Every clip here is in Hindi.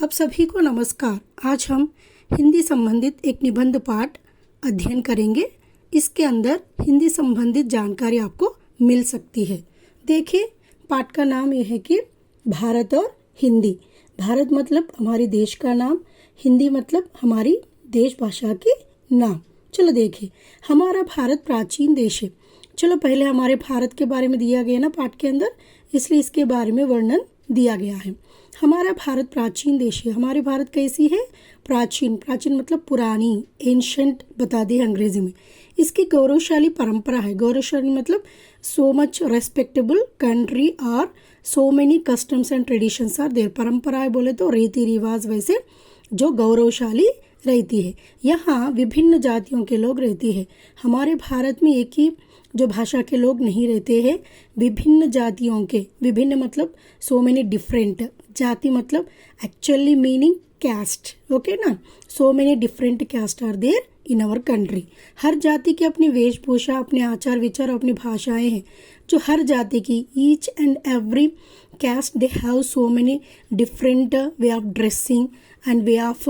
अब सभी को नमस्कार। आज हम हिंदी संबंधित एक निबंध पाठ अध्ययन करेंगे। इसके अंदर हिंदी संबंधित जानकारी आपको मिल सकती है। देखिए, पाठ का नाम यह है कि भारत और हिंदी। भारत मतलब हमारे देश का नाम, हिंदी मतलब हमारी देश भाषा की नाम। चलो देखिए, हमारा भारत प्राचीन देश है। चलो पहले हमारे भारत के बारे में दिया गया ना पाठ के अंदर, इसलिए इसके बारे में वर्णन दिया गया है। हमारा भारत प्राचीन देश है। हमारे भारत कैसी है? प्राचीन। प्राचीन मतलब पुरानी, एंशंट बता दी अंग्रेजी में। इसकी गौरवशाली परंपरा है। गौरवशाली मतलब सो मच रेस्पेक्टेबल कंट्री और so many customs and traditions are there. परंपराएं बोले तो रीति रिवाज वैसे जो गौरवशाली रहती है। यहाँ विभिन्न जातियों के लोग रहते हैं। हमारे भारत में एक ही जो भाषा के लोग नहीं रहते हैं, विभिन्न जातियों के। विभिन्न मतलब सो मेनी डिफरेंट। जाति मतलब एक्चुअली मीनिंग कैस्ट, ओके ना। So many different caste are there in our country. हर जाति की अपनी वेशभूषा, अपने आचार विचार, अपनी भाषाएं हैं। जो हर जाति की each and every caste they have so many different way of dressing and way of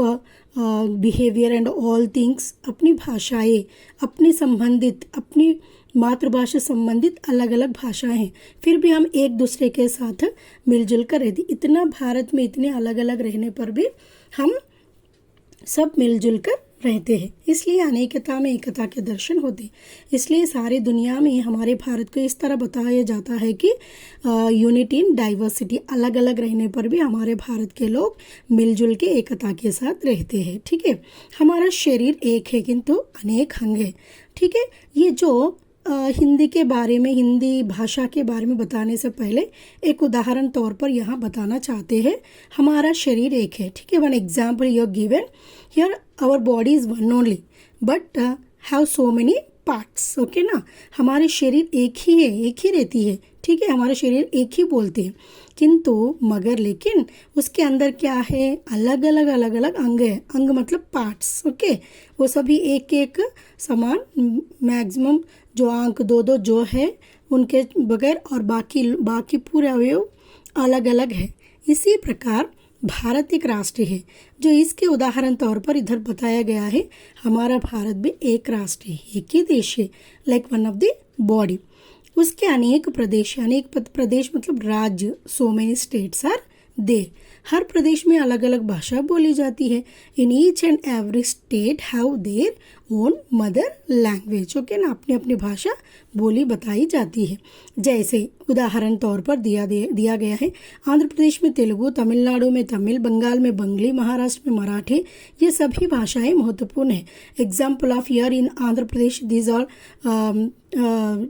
behaviour and all things. अपनी भाषाएं, अपनी संबंधित, अपनी मातृभाषा संबंधित अलग अलग भाषाएं हैं, फिर भी हम एक दूसरे के साथ मिलजुल कर रहते। इतना भारत में इतने अलग अलग रहने पर भी हम सब मिलजुल कर रहते हैं। इसलिए अनेकता में एकता के दर्शन होते हैं। इसलिए सारी दुनिया में हमारे भारत को इस तरह बताया जाता है कि यूनिटी इन डाइवर्सिटी। अलग अलग रहने पर भी हमारे भारत के लोग मिलजुल के एकता के साथ रहते हैं। ठीक है, हमारा शरीर एक है किंतु अनेक अंग है। ठीक है, ये जो हिंदी के बारे में, हिंदी भाषा के बारे में बताने से पहले एक उदाहरण तौर पर यहाँ बताना चाहते हैं। हमारा शरीर एक है। ठीक है, one example you are given here, our body is one only but have so many parts. Okay ना, हमारे शरीर एक ही है, एक ही रहती है। ठीक है, हमारे शरीर एक ही बोलते हैं, किंतु मगर लेकिन उसके अंदर क्या है? अलग अलग अंग है। अंग मतलब पार्ट्स। ओके, वो सभी एक एक समान, मैक्सिमम जो अंक दो दो जो है उनके बगैर, और बाकी पूरे अवयव अलग अलग है। इसी प्रकार भारत एक राष्ट्र है, जो इसके उदाहरण तौर पर इधर बताया गया है। हमारा भारत भी एक राष्ट्र है, एक ही देश है, like one of the body. उसके अनेक प्रदेश, अनेक प्रदेश मतलब राज्य, so many states are there. हर प्रदेश में अलग अलग भाषा बोली जाती है। In each and every state have their own mother language. Okay ना, अपनी अपनी भाषा बोली बताई जाती है। जैसे उदाहरण तौर पर दिया गया है, आंध्र प्रदेश में तेलुगु, तमिलनाडु में तमिल, बंगाल में बंगली, महाराष्ट्र में मराठी। ये सभी भाषाएं महत्वपूर्ण है। Example of year in Andhra Pradesh, these are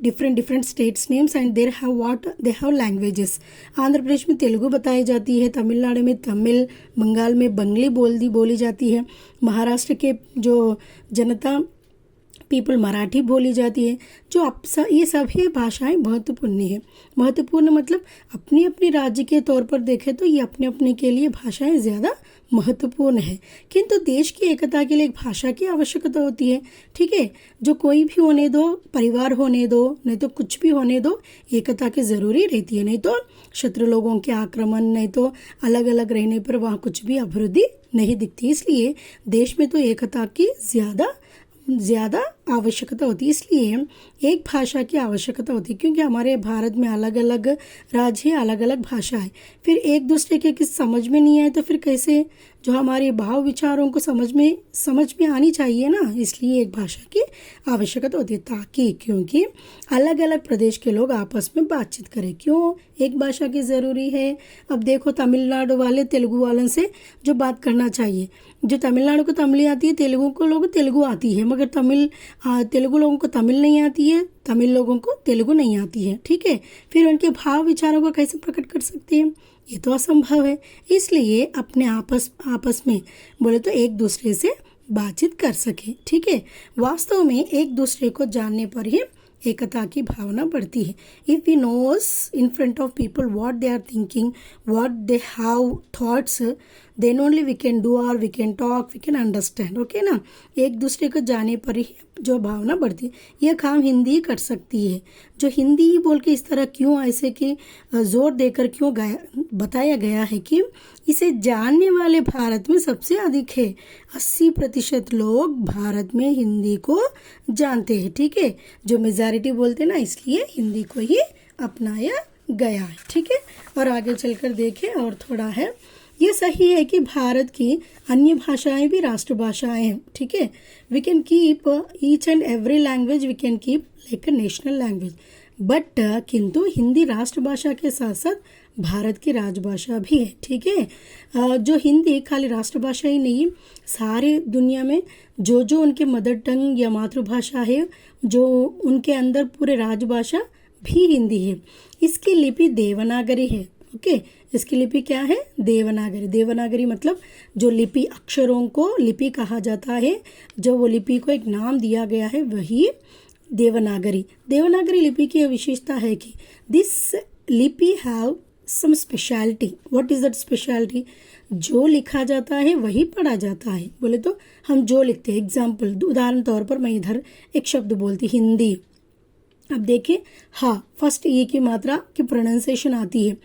different states names and they have languages. Andhra Pradesh में तेलुगु बताई जाती है, तमिलनाडु में तमिल, बंगाल में बंगली बोली जाती है, महाराष्ट्र के जो जनता पीपल मराठी बोली जाती है। जो ये सभी भाषाएं महत्वपूर्ण है। महत्वपूर्ण मतलब अपनी अपनी राज्य के तौर पर देखें तो ये अपने अपने के लिए भाषाएं ज़्यादा महत्वपूर्ण है, किंतु देश की एकता के लिए एक भाषा की आवश्यकता होती है। ठीक है, जो कोई भी होने दो, परिवार होने दो, नहीं तो कुछ भी होने दो, एकता की ज़रूरी रहती है। नहीं तो शत्रु लोगों के आक्रमण, नहीं तो अलग अलग रहने पर वहाँ कुछ भी अभिवृद्धि नहीं दिखती। इसलिए देश में तो एकता की ज़्यादा आवश्यकता होती है। इसलिए एक भाषा की आवश्यकता होती है, क्योंकि हमारे भारत में अलग अलग राज्य, अलग अलग भाषा है। फिर एक दूसरे के किस समझ में नहीं आए तो फिर कैसे? जो हमारे भाव विचारों को समझ में आनी चाहिए ना, इसलिए एक भाषा की आवश्यकता होती है, ताकि क्योंकि अलग अलग प्रदेश के लोग आपस में बातचीत करें। क्यों एक भाषा की ज़रूरी है? अब देखो, तमिलनाडु वाले तेलुगु वालों से जो बात करना चाहिए, जो तमिलनाडु को तमिल आती है, तेलुगु को लोगों को तेलुगु आती है, मगर तेलुगु लोगों को तमिल नहीं आती है, तमिल लोगों को तेलुगु नहीं आती है। ठीक है, फिर उनके भाव विचारों को कैसे प्रकट कर सकते हैं? ये तो असंभव है। इसलिए अपने आपस में बोले तो एक दूसरे से बातचीत कर सके। ठीक है, वास्तव में एक दूसरे को जानने पर ही एकता की भावना बढ़ती है। If we knows in front of people what they are thinking, what they have thoughts, then only we can do और we can talk, we can understand. Okay ना, एक दूसरे को जाने पर ही जो भावना बढ़ती है, यह काम हिंदी ही कर सकती है। जो हिंदी ही बोल के इस तरह क्यों ऐसे कि जोर देकर क्यों बताया गया है कि इसे जानने वाले भारत में सबसे अधिक है। 80% लोग भारत में हिंदी को जानते हैं। ठीक है, जो मेजॉरिटी बोलते हैं ना, इसलिए हिंदी को ही अपनाया गया है। ठीक है, और आगे चलकर देखें और थोड़ा है, ये सही है कि भारत की अन्य भाषाएं भी राष्ट्रभाषाएं हैं। ठीक है, we can keep each and every language, we can keep like a national language, but किंतु हिंदी राष्ट्रभाषा के साथ साथ भारत की राजभाषा भी है। ठीक है, जो हिंदी खाली राष्ट्रभाषा ही नहीं, सारे दुनिया में जो जो उनके मदर टंग या मातृभाषा है, जो उनके अंदर पूरे राजभाषा भी हिंदी है। इसकी लिपि देवनागरी है। ओके, इसकी लिपि क्या है? देवनागरी। देवनागरी मतलब जो लिपि, अक्षरों को लिपि कहा जाता है, जो वो लिपि को एक नाम दिया गया है, वही देवनागरी। देवनागरी लिपि की विशेषता है कि दिस लिपि have some speciality. What is that speciality? जो लिखा जाता है वही पढ़ा जाता है। बोले तो हम जो लिखते हैं, एग्जाम्पल, उदाहरण तौर पर मैं इधर एक शब्द बोलती हिंदी। अब देखिए, हा, फर्स्ट ई की मात्रा की प्रोनाउंसिएशन आती है,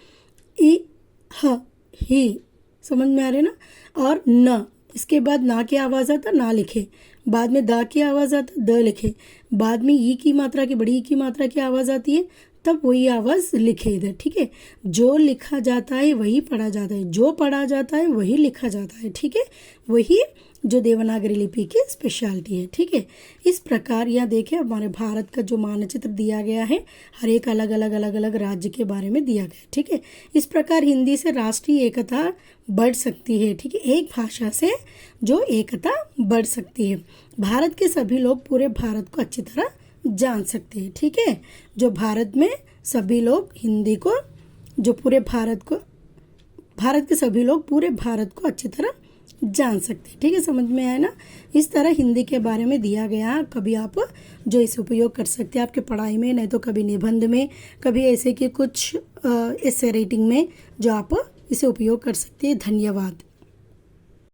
ई, ह, ही, समझ में आ रहे ना? और न, इसके बाद ना की आवाज़ आता, ना लिखे, बाद में दा की आवाज़ आता, द लिखे, बाद में ई की मात्रा की, बड़ी ई की मात्रा की आवाज़ आती है, तब वही आवाज़ लिखे इधर। ठीक है, जो लिखा जाता है वही पढ़ा जाता है, जो पढ़ा जाता है वही लिखा जाता है। ठीक है, वही जो देवनागरी लिपि की स्पेशलिटी है। ठीक है, इस प्रकार यहाँ देखिए हमारे भारत का जो मानचित्र दिया गया है, हर एक अलग अलग राज्य के बारे में दिया गया है। ठीक है, इस प्रकार हिंदी से राष्ट्रीय एकता बढ़ सकती है। ठीक है, एक भाषा से जो एकता बढ़ सकती है। भारत के सभी लोग पूरे भारत को अच्छी तरह जान सकते हैं। ठीक है, जो भारत में सभी लोग हिंदी को, जो पूरे भारत को, भारत के सभी लोग पूरे भारत को अच्छी तरह जान सकते हैं। ठीक है, समझ में आया ना? इस तरह हिंदी के बारे में दिया गया, कभी आप जो इसे उपयोग कर सकते हैं आपके पढ़ाई में, नहीं तो कभी निबंध में, कभी ऐसे कि कुछ ऐसे रेटिंग में जो आप इसे उपयोग कर सकते हैं। धन्यवाद।